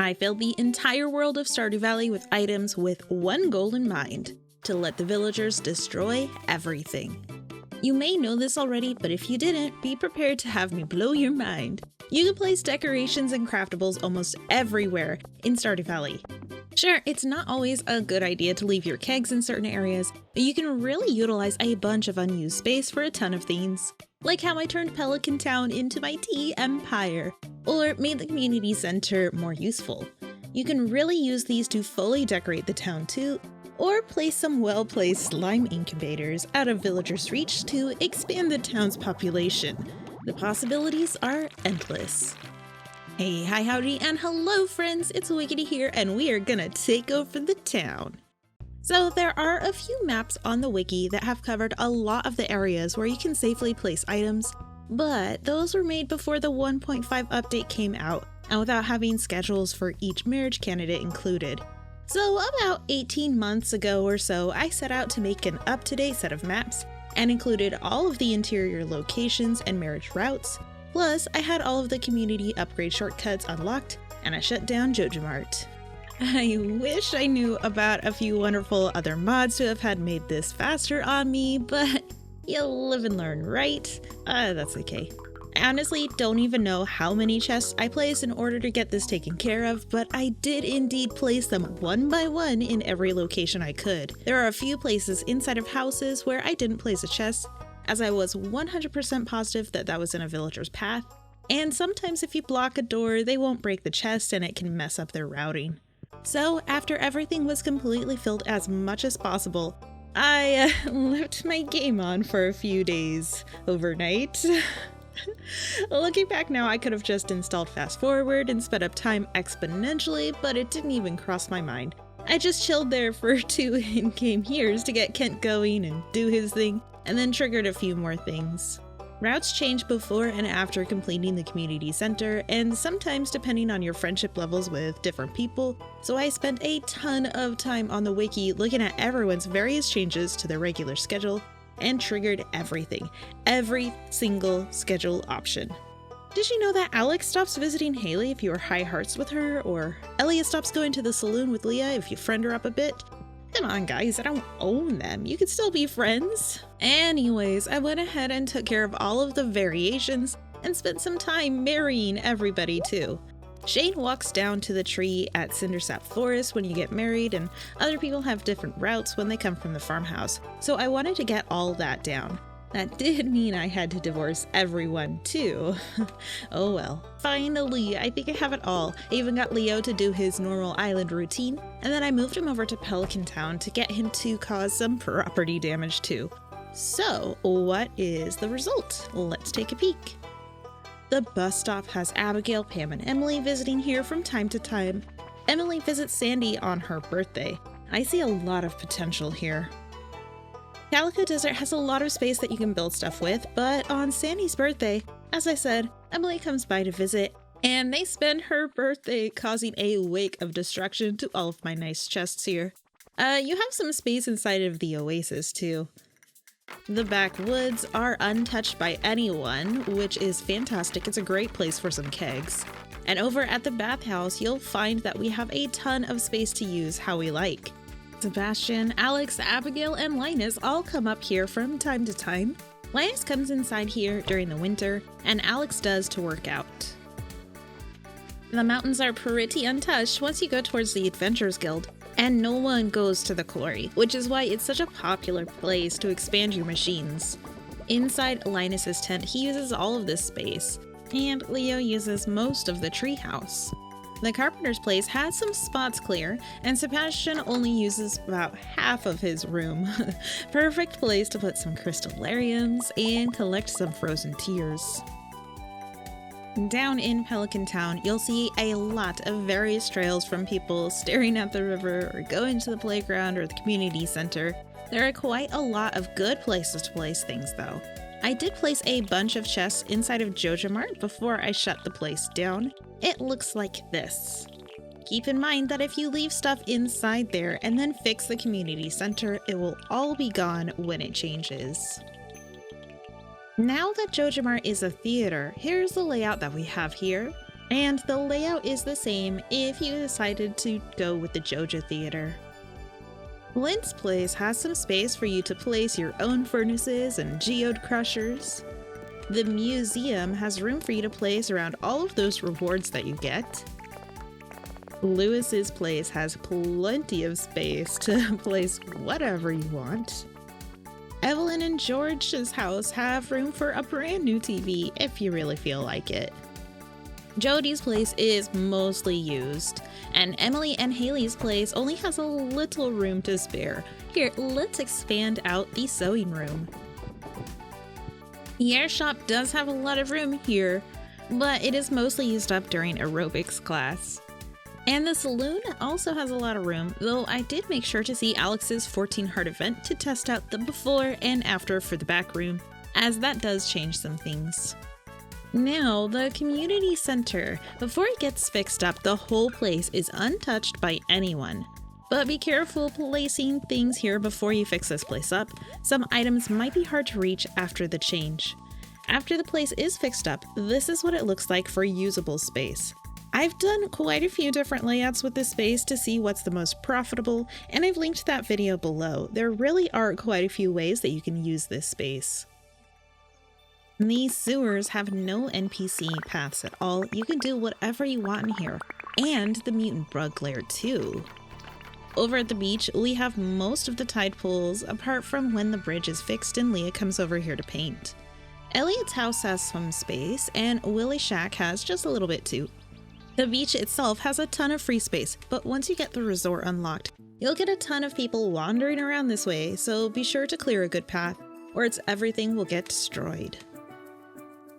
I filled the entire world of Stardew Valley with items with one goal in mind: to let the villagers destroy everything. You may know this already, but if you didn't, be prepared to have me blow your mind. You can place decorations and craftables almost everywhere in Stardew Valley. Sure, it's not always a good idea to leave your kegs in certain areas, but you can really utilize a bunch of unused space for a ton of things. Like how I turned Pelican Town into my tea empire, or made the community center more useful. You can really use these to fully decorate the town too, or place some well-placed slime incubators out of villagers' reach to expand the town's population. The possibilities are endless. Hey, hi, howdy, and hello friends, it's Wickedy here, and we are gonna take over the town. So there are a few maps on the wiki that have covered a lot of the areas where you can safely place items, but those were made before the 1.5 update came out, and without having schedules for each marriage candidate included. So about 18 months ago or so, I set out to make an up-to-date set of maps, and included all of the interior locations and marriage routes. Plus, I had all of the community upgrade shortcuts unlocked, and I shut down JojaMart. I wish I knew about a few wonderful other mods to have had made this faster on me, but you live and learn, right? That's okay. I honestly don't even know how many chests I placed in order to get this taken care of, but I did indeed place them one by one in every location I could. There are a few places inside of houses where I didn't place a chest, as I was 100% positive that was in a villager's path, and sometimes if you block a door, they won't break the chest and it can mess up their routing. So after everything was completely filled as much as possible, I left my game on for a few days overnight. Looking back now, I could have just installed fast forward and sped up time exponentially, but it didn't even cross my mind. I just chilled there for 2 in-game years to get Kent going and do his thing, and then triggered a few more things. Routes change before and after completing the community center, and sometimes depending on your friendship levels with different people, so I spent a ton of time on the wiki looking at everyone's various changes to their regular schedule, and triggered everything, every single schedule option. Did you know that Alex stops visiting Haley if you are high hearts with her, or Elliot stops going to the saloon with Leah if you friend her up a bit? Come on guys, I don't own them, you could still be friends. Anyways, I went ahead and took care of all of the variations and spent some time marrying everybody too. Shane walks down to the tree at Cindersap Forest when you get married, and other people have different routes when they come from the farmhouse, so I wanted to get all that down. That did mean I had to divorce everyone too. Oh well. Finally, I think I have it all. I even got Leo to do his normal island routine, and then I moved him over to Pelican Town to get him to cause some property damage too. So, what is the result? Let's take a peek. The bus stop has Abigail, Pam, and Emily visiting here from time to time. Emily visits Sandy on her birthday. I see a lot of potential here. Calico Desert has a lot of space that you can build stuff with, but on Sandy's birthday, as I said, Emily comes by to visit, and they spend her birthday causing a wake of destruction to all of my nice chests here. You have some space inside of the oasis too. The backwoods are untouched by anyone, which is fantastic. It's a great place for some kegs. And over at the bathhouse, you'll find that we have a ton of space to use how we like. Sebastian, Alex, Abigail, and Linus all come up here from time to time. Linus comes inside here during the winter, and Alex does to work out. The mountains are pretty untouched once you go towards the Adventurers Guild, and no one goes to the quarry, which is why it's such a popular place to expand your machines. Inside Linus's tent, he uses all of this space, and Leo uses most of the treehouse. The carpenter's place has some spots clear, and Sebastian only uses about half of his room. Perfect place to put some crystallariums and collect some frozen tears. Down in Pelican Town, you'll see a lot of various trails from people staring at the river or going to the playground or the community center. There are quite a lot of good places to place things though. I did place a bunch of chests inside of JojaMart before I shut the place down. It looks like this. Keep in mind that if you leave stuff inside there and then fix the community center, it will all be gone when it changes. Now that JojaMart is a theater, here's the layout that we have here. And the layout is the same if you decided to go with the JoJo Theater. Lynn's place has some space for you to place your own furnaces and geode crushers. The museum has room for you to place around all of those rewards that you get. Lewis's place has plenty of space to place whatever you want. Evelyn and George's house have room for a brand new TV if you really feel like it. Jody's place is mostly used, and Emily and Haley's place only has a little room to spare. Here, let's expand out the sewing room. The air shop does have a lot of room here, but it is mostly used up during aerobics class. And the saloon also has a lot of room, though I did make sure to see Alex's 14 heart event to test out the before and after for the back room, as that does change some things. Now, the community center. Before it gets fixed up, the whole place is untouched by anyone. But be careful placing things here before you fix this place up. Some items might be hard to reach after the change. After the place is fixed up, this is what it looks like for usable space. I've done quite a few different layouts with this space to see what's the most profitable, and I've linked that video below. There really are quite a few ways that you can use this space. These sewers have no NPC paths at all. You can do whatever you want in here, and the mutant bug lair too. Over at the beach, we have most of the tide pools, apart from when the bridge is fixed and Leah comes over here to paint. Elliot's house has some space, and Willie's shack has just a little bit too. The beach itself has a ton of free space, but once you get the resort unlocked, you'll get a ton of people wandering around this way, so be sure to clear a good path, or its everything will get destroyed.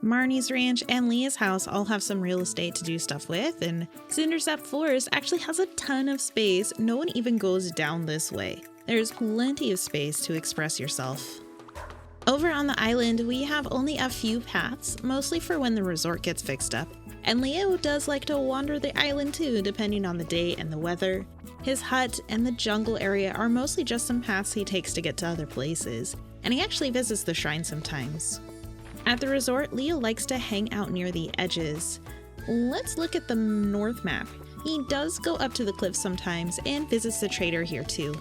Marnie's ranch and Leah's house all have some real estate to do stuff with, and Cindersap Forest actually has a ton of space. No one even goes down this way. There's plenty of space to express yourself. Over on the island, we have only a few paths, mostly for when the resort gets fixed up. And Leo does like to wander the island too, depending on the day and the weather. His hut and the jungle area are mostly just some paths he takes to get to other places, and he actually visits the shrine sometimes. At the resort, Leo likes to hang out near the edges. Let's look at the north map. He does go up to the cliff sometimes and visits the trader here too.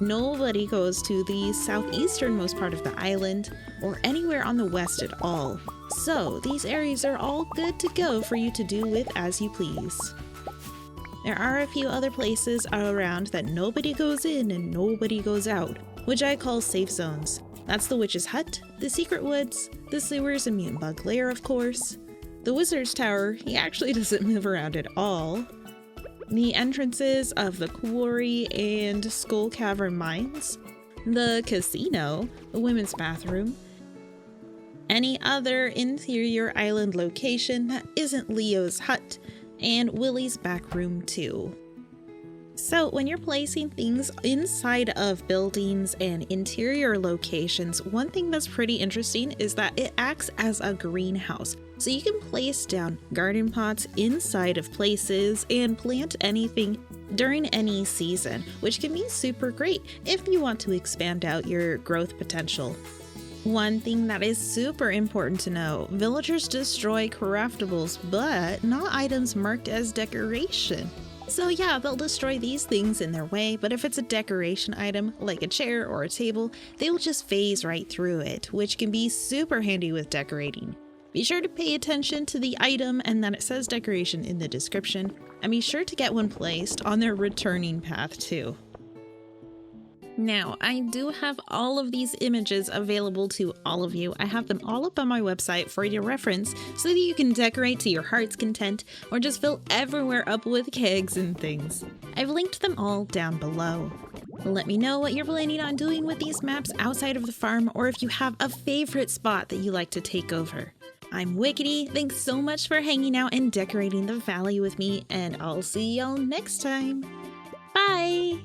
Nobody goes to the southeasternmost part of the island or anywhere on the west at all. So these areas are all good to go for you to do with as you please. There are a few other places around that nobody goes in and nobody goes out, which I call safe zones. That's the Witch's Hut, the Secret Woods, the sewers and mutant bug lair, of course. The Wizard's Tower, he actually doesn't move around at all. The entrances of the Quarry and Skull Cavern mines. The casino, the women's bathroom. Any other interior island location that isn't Leo's hut, and Willie's back room too. So when you're placing things inside of buildings and interior locations, one thing that's pretty interesting is that it acts as a greenhouse. So you can place down garden pots inside of places and plant anything during any season, which can be super great if you want to expand out your growth potential. One thing that is super important to know, villagers destroy craftables, but not items marked as decoration. So yeah, they'll destroy these things in their way, but if it's a decoration item, like a chair or a table, they will just phase right through it, which can be super handy with decorating. Be sure to pay attention to the item and that it says decoration in the description, and be sure to get one placed on their returning path too. Now, I do have all of these images available to all of you. I have them all up on my website for your reference so that you can decorate to your heart's content or just fill everywhere up with kegs and things. I've linked them all down below. Let me know what you're planning on doing with these maps outside of the farm, or if you have a favorite spot that you like to take over. I'm Wickedy. Thanks so much for hanging out and decorating the valley with me, and I'll see y'all next time. Bye!